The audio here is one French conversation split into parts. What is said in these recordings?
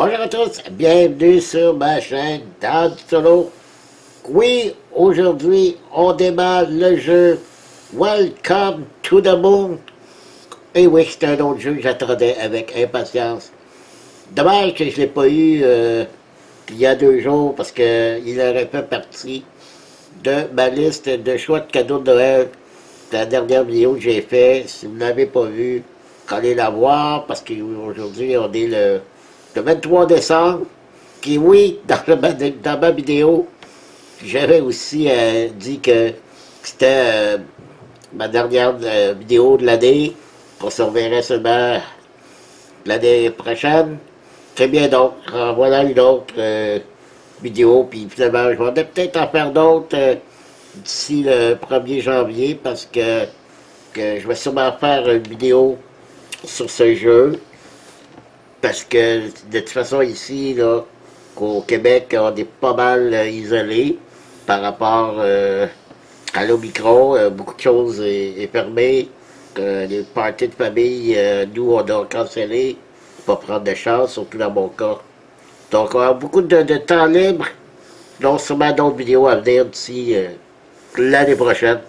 Bonjour à tous, bienvenue sur ma chaîne Dan Solo. Oui, aujourd'hui, on démarre le jeu Welcome to the Moon. Et oui, c'est un autre jeu que j'attendais avec impatience. Dommage que je ne l'ai pas eu il y a 2 jours parce qu'il aurait fait partie de ma liste de choix de cadeaux de Noël. La dernière vidéo que j'ai faite, si vous ne l'avez pas vue, allez la voir parce qu'aujourd'hui, on est le 23 décembre. Qui, oui, dans ma vidéo, j'avais aussi dit que c'était ma dernière vidéo de l'année. On se reverrait seulement l'année prochaine. Très bien, donc, en voilà une autre vidéo. Puis finalement, je vais peut-être en faire d'autres d'ici le 1er janvier parce que je vais sûrement faire une vidéo sur ce jeu. Parce que de toute façon ici, là, au Québec, on est pas mal isolé par rapport à l'Omicron. Beaucoup de choses est fermées. Les parties de famille, nous, on a cancellé. Pas prendre de chance, surtout dans mon cas. Donc, on a beaucoup de temps libre. Donc, sûrement d'autres vidéos à venir d'ici l'année prochaine.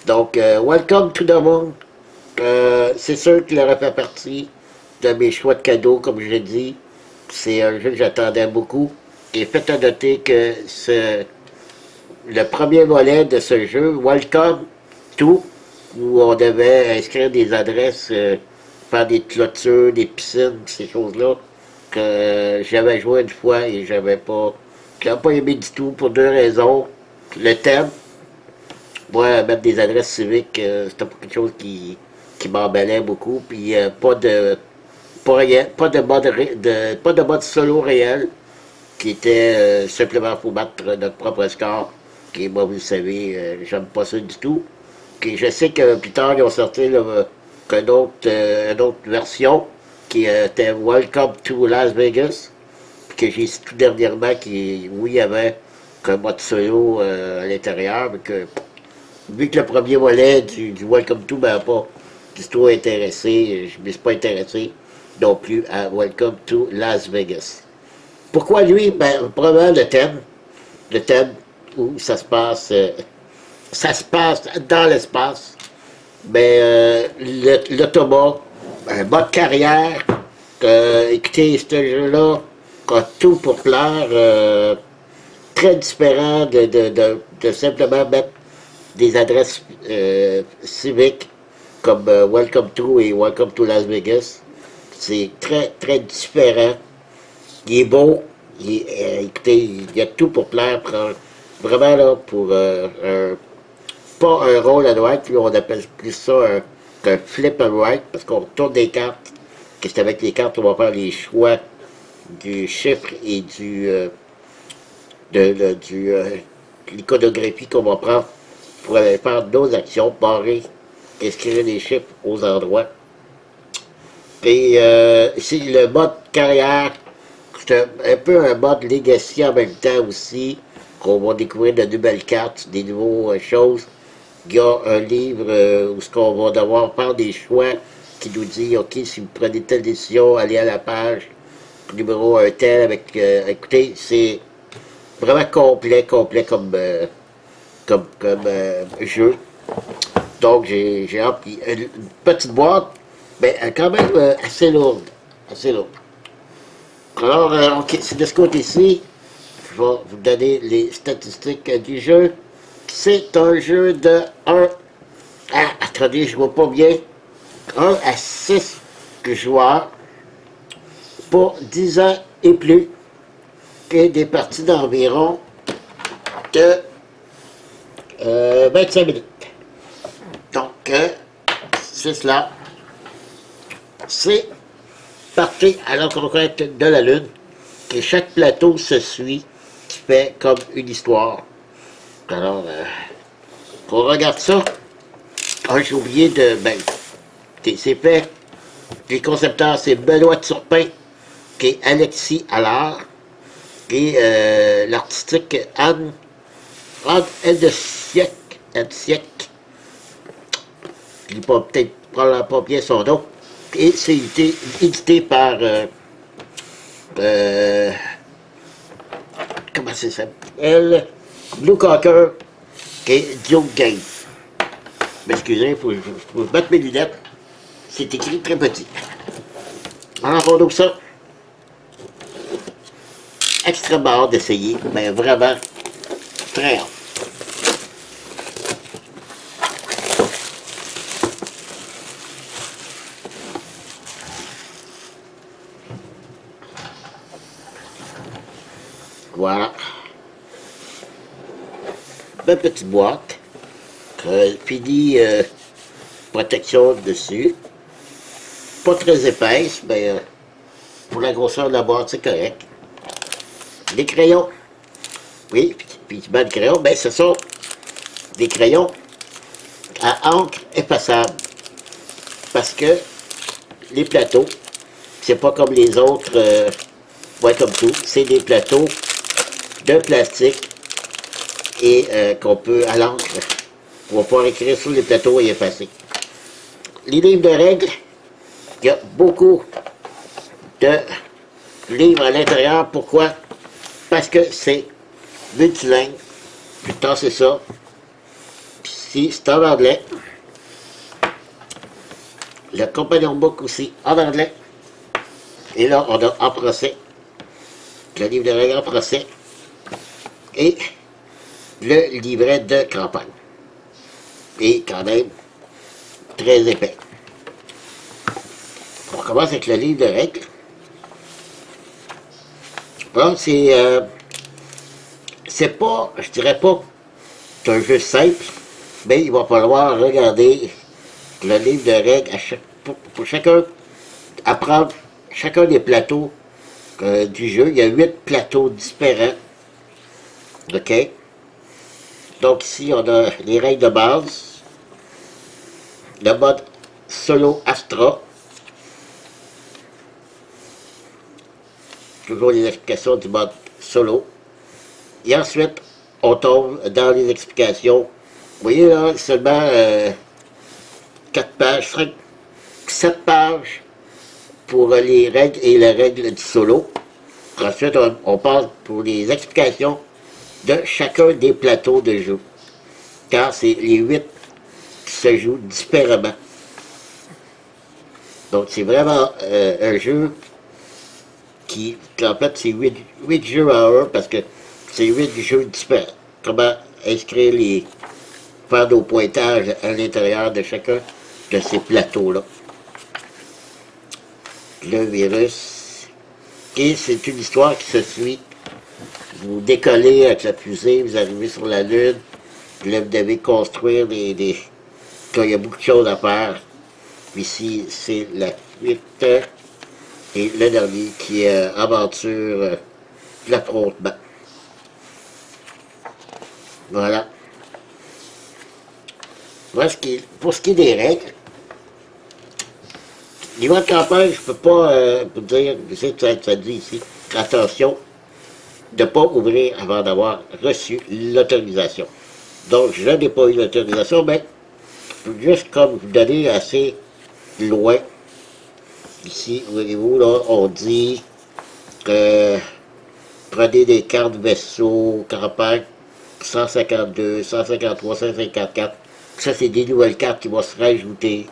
Donc, Welcome to the Moon. C'est sûr qu'il aurait fait partie de mes choix de cadeaux, comme je l'ai dit. C'est un jeu que j'attendais beaucoup. Et faites à noter que le premier volet de ce jeu, Welcome to, où on devait inscrire des adresses, faire des clôtures, des piscines, ces choses-là, que j'avais joué une fois et j'avais pas aimé du tout pour 2 raisons. Le thème, moi, mettre des adresses civiques, c'était pas quelque chose qui m'emballait beaucoup, puis pas de mode solo réel, qui était simplement pour battre notre propre score, qui, moi, vous le savez, j'aime pas ça du tout. Et je sais que plus tard, ils ont sorti une autre version, qui était Welcome to Las Vegas, que j'ai tout dernièrement, qui, oui, avait un mode solo à l'intérieur, mais que, vu que le premier volet du Welcome to m'a pas du tout intéressé, je ne me suis pas intéressé non plus à Welcome to Las Vegas. Pourquoi lui? Ben, probablement le thème où ça se passe dans l'espace. Mais l'automa, un mode carrière, écoutez, ce jeu-là a tout pour plaire, très différent de simplement mettre des adresses civiques comme Welcome to et Welcome to Las Vegas. C'est très, très différent. Il est beau. Écoutez, il y a tout pour plaire. Vraiment, là, pour pas un roll and write, puis on appelle plus ça un flip and write, parce qu'on tourne des cartes. Que c'est avec les cartes, on va faire les choix du chiffre et l'iconographie qu'on va prendre pour aller faire nos actions, barrer, inscrire les chiffres aux endroits. Et c'est le mode carrière, c'est un peu un mode legacy en même temps aussi, qu'on va découvrir de nouvelles cartes, des nouvelles choses. Il y a un livre où ce qu'on va devoir faire des choix qui nous dit, ok, si vous prenez telle décision, allez à la page numéro 1 tel avec, écoutez, c'est vraiment complet comme jeu. Donc j'ai hâte. Une petite boîte, mais quand même assez lourde. Assez lourde. Alors, ok, c'est de ce côté-ci. Je vais vous donner les statistiques du jeu. C'est un jeu de 1 à, attendez, je vois pas bien, 1 à 6 joueurs pour 10 ans et plus, et des parties d'environ de 25 minutes. Donc, c'est cela. C'est parti à la conquête de la Lune, et chaque plateau se suit, qui fait comme une histoire. Alors, on regarde ça. Ah, j'ai oublié de... Ben, c'est fait. Les concepteurs, c'est Benoît Turpin, qui est Alexis Allard, et l'artistique Anne Eldesiek. Je ne peut-être pas bien son nom. Et c'est édité par euh, comment ça s'appelle? Blue Cocker et Duke Game. M'excusez, il faut mettre mes lunettes. C'est écrit très petit. Alors, on ouvre ça. Extrêmement hâte d'essayer, mais vraiment très hâte. Voilà. Une petite boîte. Fini protection dessus. Pas très épaisse, mais pour la grosseur de la boîte, c'est correct. Les crayons. Oui, puis tu mets le crayon, ben ce sont des crayons à encre effaçable. Parce que les plateaux, c'est pas comme les autres, ouais, comme tout, c'est des plateaux de plastique et qu'on peut à l'encre, on va pouvoir écrire sur les plateaux et effacer. Les livres de règles, il y a beaucoup de livres à l'intérieur. Pourquoi? Parce que c'est multilingue. Putain, c'est ça. Ici, c'est en anglais. Le compagnon book aussi en anglais. Et là, on a en français. Le livre de règles en français. Et le livret de campagne. Et quand même, très épais. On commence avec le livre de règles. Bon, c'est pas, je dirais pas, c'est un jeu simple, mais il va falloir regarder le livre de règles pour chacun, apprendre chacun des plateaux du jeu. Il y a 8 plateaux différents. OK? Donc ici, on a les règles de base, le mode solo Astra, toujours les explications du mode solo, et ensuite, on tombe dans les explications. Vous voyez là, seulement 4 pages, 5, 7 pages pour les règles et les règles du solo. Ensuite, on passe pour les explications de chacun des plateaux de jeu. Car c'est les 8 qui se jouent différemment. Donc c'est vraiment un jeu qui, en fait, c'est 8 jeux en un parce que c'est 8 jeux différents. Comment inscrire faire nos pointages à l'intérieur de chacun de ces plateaux-là. Le virus. Et c'est une histoire qui se suit. Vous décollez avec la fusée, vous arrivez sur la Lune, là vous devez construire il y a beaucoup de choses à faire. Ici, c'est la fuite. Et le dernier qui est aventure l'affrontement. Voilà. Pour ce qui est des règles, niveau de campagne, je ne peux pas vous dire, ça dit ici, attention, de ne pas ouvrir avant d'avoir reçu l'autorisation. Donc, je n'ai pas eu l'autorisation, mais juste comme vous donner assez loin, ici, voyez-vous, là, on dit que prenez des cartes vaisseau, campagne, 152, 153, 154. Ça, c'est des nouvelles cartes qui vont se rajouter.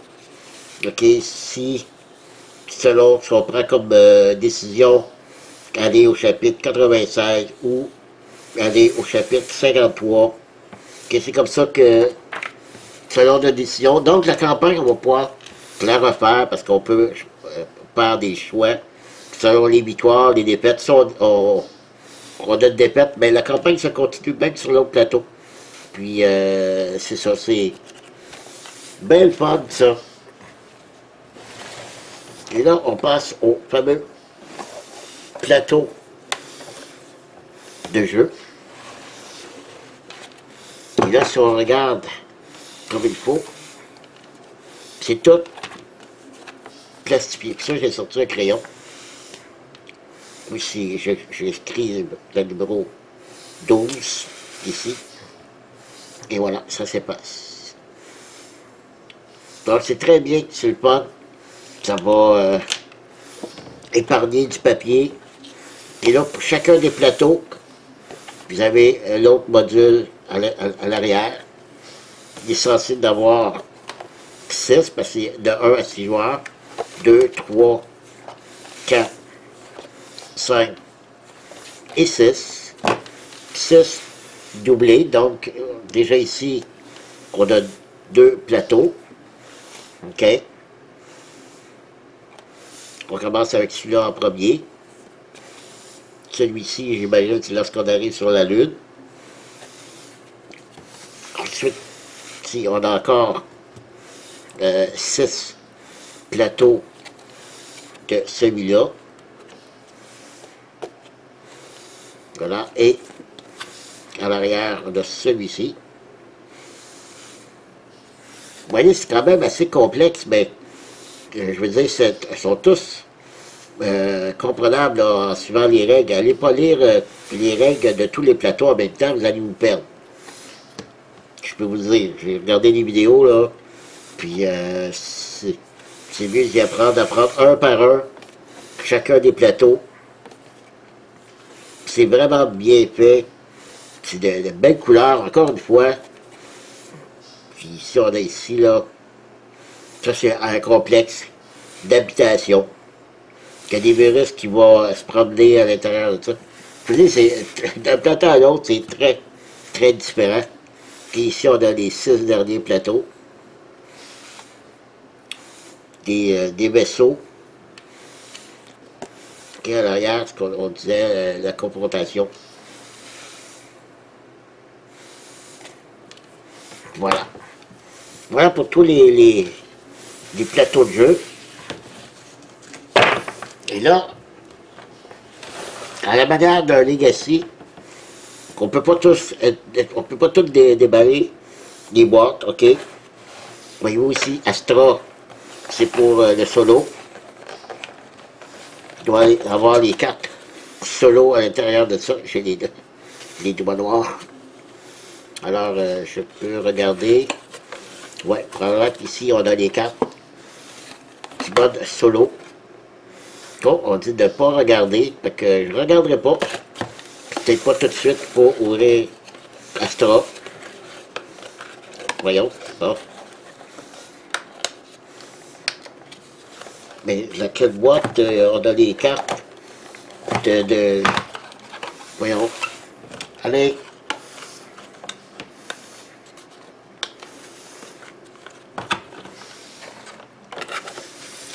OK, si, selon ce qu'on prend comme décision, aller au chapitre 96 ou aller au chapitre 53. OK, c'est comme ça que, selon notre décision, donc la campagne, on va pouvoir la refaire parce qu'on peut faire des choix selon les victoires, les défaites. Si on a une défaite, mais la campagne se continue même sur l'autre plateau. Puis, c'est ça, c'est belle fun, ça. Et là, on passe au fameux plateau de jeu. Et là, si on regarde comme il faut, c'est tout plastifié. Puis ça, j'ai sorti un crayon. Ici, j'ai écrit le numéro 12, ici. Et voilà, ça s'efface. Donc, c'est très bien, c'est le fun. Ça va épargner du papier. Et là, pour chacun des plateaux, vous avez l'autre module à l'arrière. Il est censé d'avoir 6, parce que c'est de 1 à 6 joueurs. 2, 3, 4, 5 et 6. 6 doublés, donc déjà ici, on a 2 plateaux. OK? On commence avec celui-là en premier. Celui-ci, j'imagine, c'est lorsqu'on arrive sur la Lune. Ensuite, si on a encore 6 plateaux de celui-là. Voilà, et à l'arrière de celui-ci. Vous voyez, c'est quand même assez complexe, mais je veux dire, ils sont tous comprenables là, en suivant les règles. Allez pas lire les règles de tous les plateaux en même temps, vous allez vous perdre. Je peux vous le dire, j'ai regardé les vidéos, là, puis c'est mieux d'y apprendre un par un, chacun des plateaux. C'est vraiment bien fait. C'est de belles couleurs, encore une fois. Puis ici, on a ici, là, ça c'est un complexe d'habitation. Il y a des virus qui vont se promener à l'intérieur de ça. Je veux dire, d'un plateau à l'autre, c'est très, très différent. Puis ici, on a les 6 derniers plateaux. Des vaisseaux. Et à l'arrière, ce qu'on disait, la confrontation. Voilà. Voilà pour tous les plateaux de jeu. Et là, à la manière d'un Legacy, on peut pas tous déballer les boîtes, ok? Voyez-vous ici, Astra, c'est pour le solo. Il doit avoir les cartes solo à l'intérieur de ça. J'ai les doigts noirs. Alors, je peux regarder. Ouais, probablement qu'ici, on a les cartes du mode solo. Bon, on dit de ne pas regarder, parce que je ne regarderai pas. Peut-être pas tout de suite pour ouvrir Astra. Voyons, bon. Mais dans quelle boîte on a les cartes de... Voyons. Allez.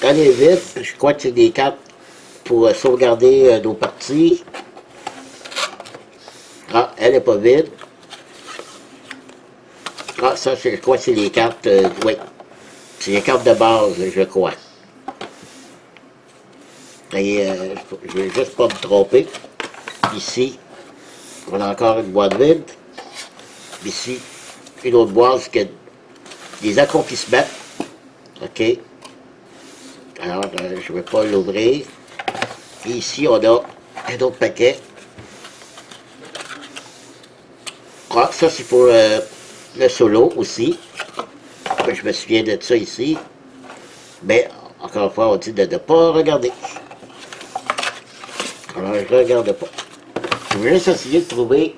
Allez vite, je crois que c'est des cartes pour sauvegarder nos parties. Ah, elle n'est pas vide. Ah, ça, je crois que c'est les cartes, oui. C'est les cartes de base, je crois. Et je vais juste pas me tromper. Ici, on a encore une boîte vide. Ici, une autre boîte qui a des accomplissements. OK. Alors, je ne vais pas l'ouvrir. Et ici, on a un autre paquet. Ah, ça, c'est pour le solo aussi. Je me souviens de ça ici. Mais, encore une fois, on dit de ne pas regarder. Alors, je ne regarde pas. Je vais juste essayer de trouver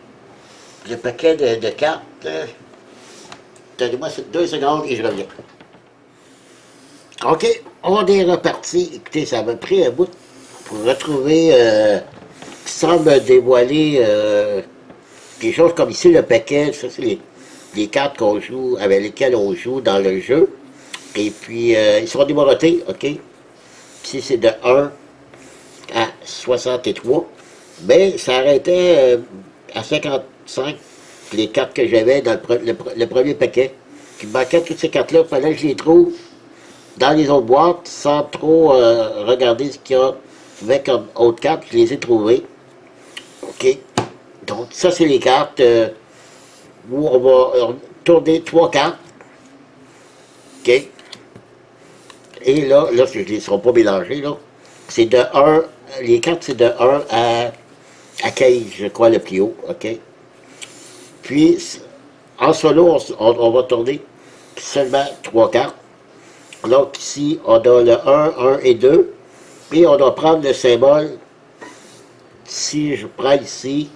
le paquet de cartes. Donnez-moi 2 secondes et je reviens. OK, on est reparti. Écoutez, ça m'a pris un bout pour retrouver, sans me dévoiler des choses comme ici, le paquet. Ça, c'est les cartes qu'on joue, avec lesquelles on joue dans le jeu. Et puis, ils sont numérotés, OK? Ici, c'est de 1 à 63. Mais ça arrêtait à 55, les cartes que j'avais dans le premier paquet. Il me manquait toutes ces cartes-là, il fallait que je les trouve dans les autres boîtes, sans trop regarder ce qu'il y avait comme autres cartes, je les ai trouvées. OK. Donc, ça, c'est les cartes où on va tourner 3 cartes. OK. Et là, je ne les seront pas mélangés, là. C'est de 1, les cartes, c'est de 1 à 15, je crois, le plus haut. OK. Puis, en solo, on va tourner seulement 3 cartes. Donc ici, on a le 1, 1 et 2. Et on doit prendre le symbole si je prends ici,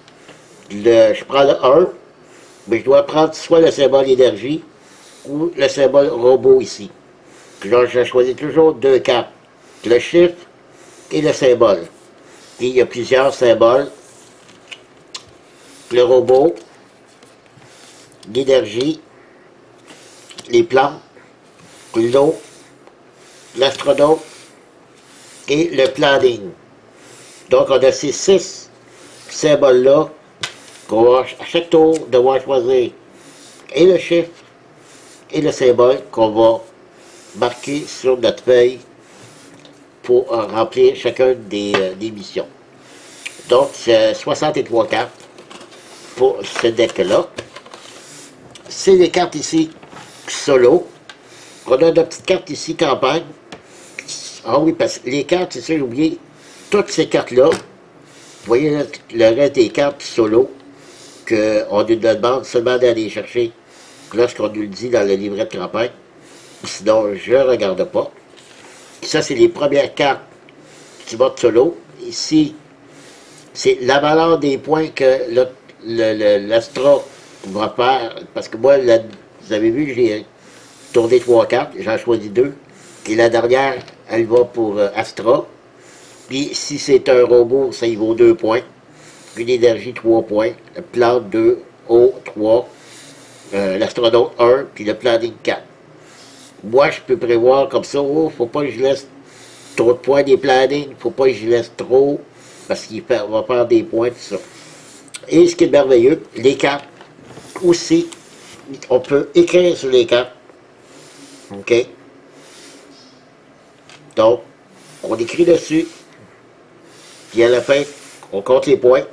je prends le 1, mais je dois prendre soit le symbole énergie ou le symbole robot ici. Donc, je choisis toujours deux cartes, le chiffre et le symbole. Et il y a plusieurs symboles. Le robot, l'énergie, les plantes, l'eau, l'astronaute et le planning. Donc, on a ces 6 symboles-là qu'on va à chaque tour devoir choisir et le chiffre et le symbole qu'on va marquer sur notre feuille pour remplir chacun des missions. Donc, c'est 63 cartes pour ce deck-là. C'est les cartes ici solo. On a notre petite carte ici campagne. Ah oui, parce que les cartes, c'est ça, j'ai oublié, toutes ces cartes-là, vous voyez là, le reste des cartes solo, qu'on nous demande seulement d'aller chercher lorsqu'on nous le dit dans le livret de campagne. Sinon, je ne regarde pas. Ça, c'est les premières cartes du mode solo. Ici, c'est la valeur des points que l'Astra va faire. Parce que moi, vous avez vu, j'ai tourné 3 cartes, j'en choisis 2. Et la dernière, elle va pour Astra. Puis si c'est un robot, ça y vaut 2 points. Une énergie, 3 points. Le plan 2, eau, 3. L'astronaute 1, puis le planning 4. Moi, je peux prévoir comme ça, oh, faut pas que je laisse trop de points des plannings, faut pas que je laisse trop, parce qu'il va faire des points, tout ça. Et ce qui est merveilleux, les cartes, aussi, on peut écrire sur les cartes. OK? Donc, on écrit dessus, puis à la fin, on compte les points,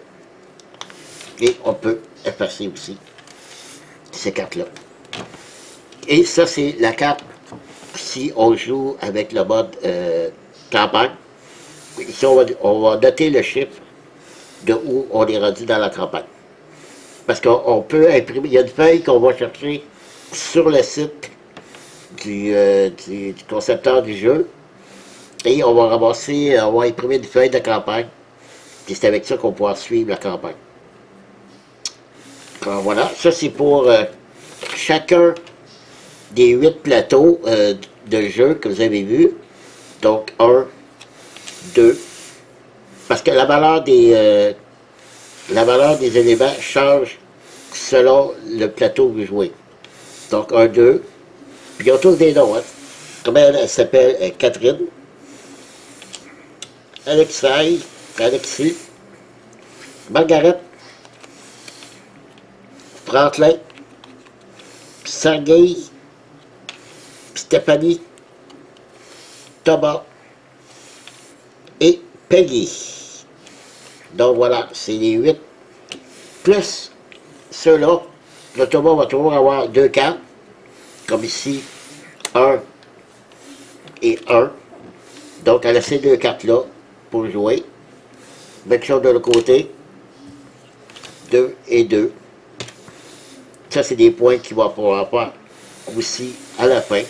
et on peut effacer aussi ces cartes-là. Et ça, c'est la carte si on joue avec le mode campagne. Ici, on va noter le chiffre de où on est rendu dans la campagne. Parce qu'on peut imprimer, il y a une feuille qu'on va chercher sur le site du concepteur du jeu. Et on va ramasser, on va imprimer une feuille de campagne. Et c'est avec ça qu'on pourra suivre la campagne. Alors voilà, ça c'est pour chacun des 8 plateaux de jeu que vous avez vus. Donc 1, 2. Parce que la valeur des éléments change selon le plateau que vous jouez. Donc 1, 2. Puis ils ont tous des noms. Hein. Comment elle s'appelle? Catherine. Alexis. Margaret. Franklin. Sergei. Stéphanie. Thomas. Et Peggy. Donc voilà, c'est les 8. Plus ceux-là, le Thomas va toujours avoir 2 cartes. Comme ici, 1 et 1. Donc elle a ces 2 cartes-là pour jouer. Même chose de l'autre côté. 2 et 2. Ça, c'est des points qu'il va pouvoir faire aussi à la fin.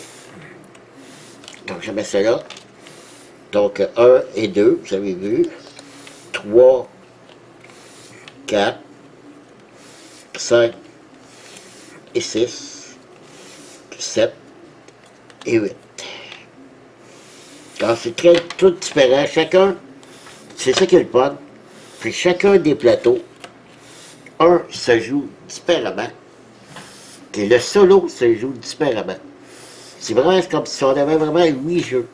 Donc je mets ça là. Donc 1 et 2, vous avez vu. 3, 4, 5 et 6, 7 et 8. Alors c'est très tout différent. Chacun, c'est ça qui est le fun. Puis chacun des plateaux, un se joue différemment. Et le solo se joue différemment. C'est vraiment comme si on avait vraiment 8 jeux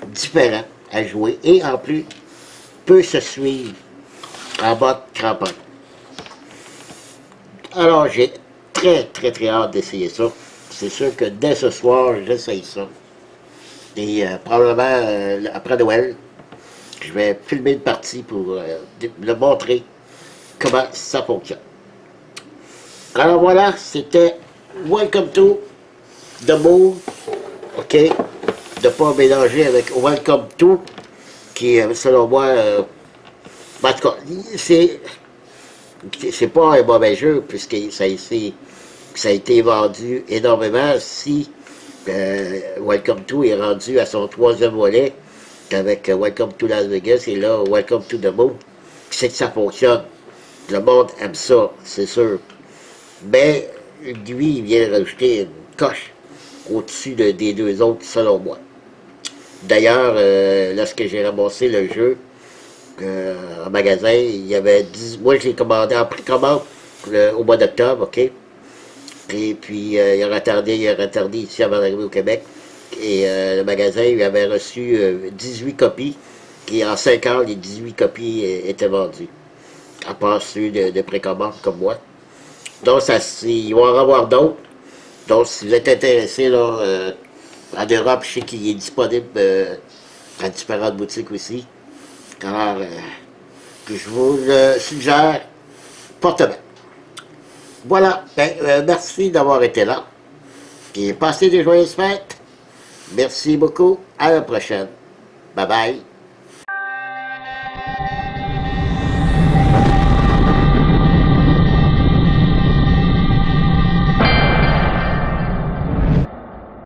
différents à jouer. Et en plus, peut se suivre en mode campagne. Alors j'ai très hâte d'essayer ça. C'est sûr que dès ce soir, j'essaye ça. Et probablement après Noël, je vais filmer une partie pour le montrer comment ça fonctionne. Alors voilà, c'était Welcome to the Moon. OK? De ne pas mélanger avec Welcome to, qui selon moi, en tout cas, c'est pas un mauvais jeu, puisque ça a été vendu énormément. Si Welcome to est rendu à son 3e volet, avec Welcome to Las Vegas et là, Welcome to the Moon. c'est que ça fonctionne. Le monde aime ça, c'est sûr. Mais lui, il vient rajouter une coche au-dessus des deux autres, selon moi. D'ailleurs, lorsque j'ai ramassé le jeu en magasin, il y avait 10... Moi, je l'ai commandé en précommande au mois d'octobre, OK? Et puis, il a retardé ici avant d'arriver au Québec. Et le magasin, il avait reçu 18 copies. Et en 5 heures, les 18 copies étaient vendues. À part ceux de précommande comme moi. Donc, il va y en avoir d'autres. Donc, si vous êtes intéressé, là, en Europe, je sais qu'il est disponible à différentes boutiques aussi. Alors, je vous le suggère fortement. Voilà. Ben, merci d'avoir été là. Et passez des joyeuses fêtes. Merci beaucoup. À la prochaine. Bye bye.